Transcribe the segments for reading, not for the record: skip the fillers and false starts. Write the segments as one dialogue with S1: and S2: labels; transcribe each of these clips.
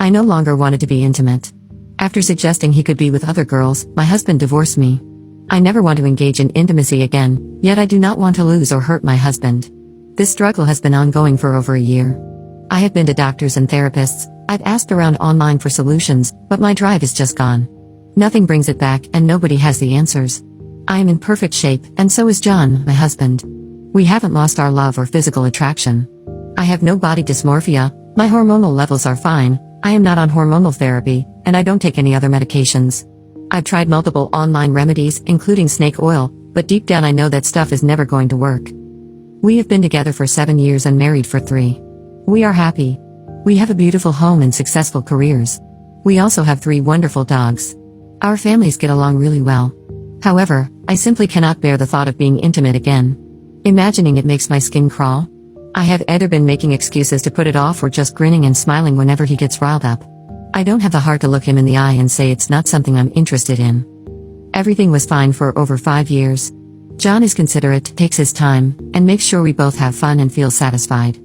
S1: I no longer wanted to be intimate. After suggesting he could be with other girls, my husband divorced me. I never want to engage in intimacy again, yet I do not want to lose or hurt my husband. This struggle has been ongoing for over a year. I have been to doctors and therapists, I've asked around online for solutions, but my drive is just gone. Nothing brings it back and nobody has the answers. I am in perfect shape, and so is John, my husband. We haven't lost our love or physical attraction. I have no body dysmorphia, my hormonal levels are fine, I am not on hormonal therapy, and I don't take any other medications. I've tried multiple online remedies, including snake oil, but deep down I know that stuff is never going to work. We have been together for 7 years and married for 3. We are happy. We have a beautiful home and successful careers. We also have 3 wonderful dogs. Our families get along really well. However, I simply cannot bear the thought of being intimate again. Imagining it makes my skin crawl. I have either been making excuses to put it off or just grinning and smiling whenever he gets riled up. I don't have the heart to look him in the eye and say it's not something I'm interested in. Everything was fine for over 5 years. John is considerate, takes his time, and makes sure we both have fun and feel satisfied.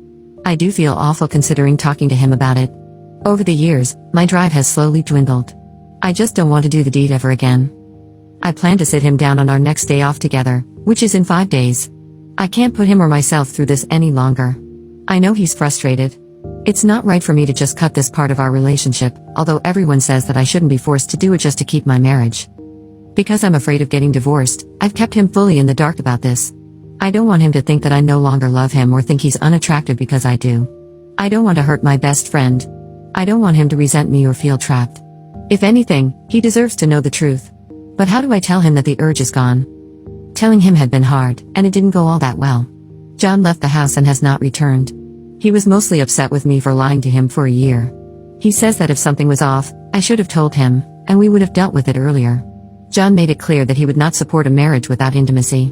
S1: I do feel awful considering talking to him about it. Over the years, my drive has slowly dwindled. I just don't want to do the deed ever again. I plan to sit him down on our next day off together, which is in 5 days. I can't put him or myself through this any longer. I know he's frustrated. It's not right for me to just cut this part of our relationship, although everyone says that I shouldn't be forced to do it just to keep my marriage. Because I'm afraid of getting divorced, I've kept him fully in the dark about this. I don't want him to think that I no longer love him or think he's unattractive because I do. I don't want to hurt my best friend. I don't want him to resent me or feel trapped. If anything, he deserves to know the truth. But how do I tell him that the urge is gone? Telling him had been hard, and it didn't go all that well. John left the house and has not returned. He was mostly upset with me for lying to him for a year. He says that if something was off, I should have told him, and we would have dealt with it earlier. John made it clear that he would not support a marriage without intimacy.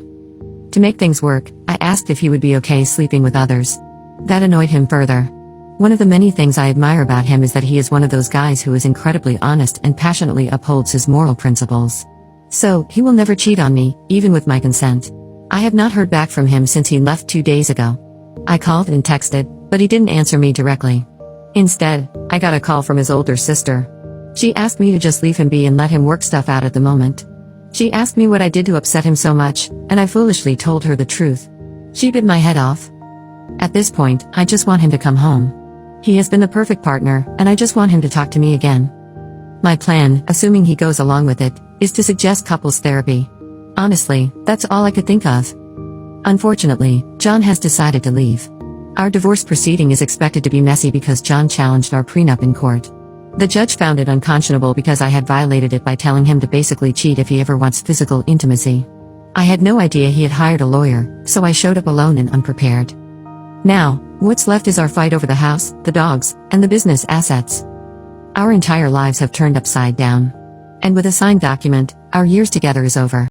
S1: To make things work, I asked if he would be okay sleeping with others. That annoyed him further. One of the many things I admire about him is that he is one of those guys who is incredibly honest and passionately upholds his moral principles. So, he will never cheat on me, even with my consent. I have not heard back from him since he left 2 days ago. I called and texted, but he didn't answer me directly. Instead, I got a call from his older sister. She asked me to just leave him be and let him work stuff out at the moment. She asked me what I did to upset him so much, and I foolishly told her the truth. She bit my head off. At this point, I just want him to come home. He has been the perfect partner, and I just want him to talk to me again. My plan, assuming he goes along with it, is to suggest couples therapy. Honestly, that's all I could think of. Unfortunately, John has decided to leave. Our divorce proceeding is expected to be messy because John challenged our prenup in court. The judge found it unconscionable because I had violated it by telling him to basically cheat if he ever wants physical intimacy. I had no idea he had hired a lawyer, so I showed up alone and unprepared. Now, what's left is our fight over the house, the dogs, and the business assets. Our entire lives have turned upside down. And with a signed document, our years together is over.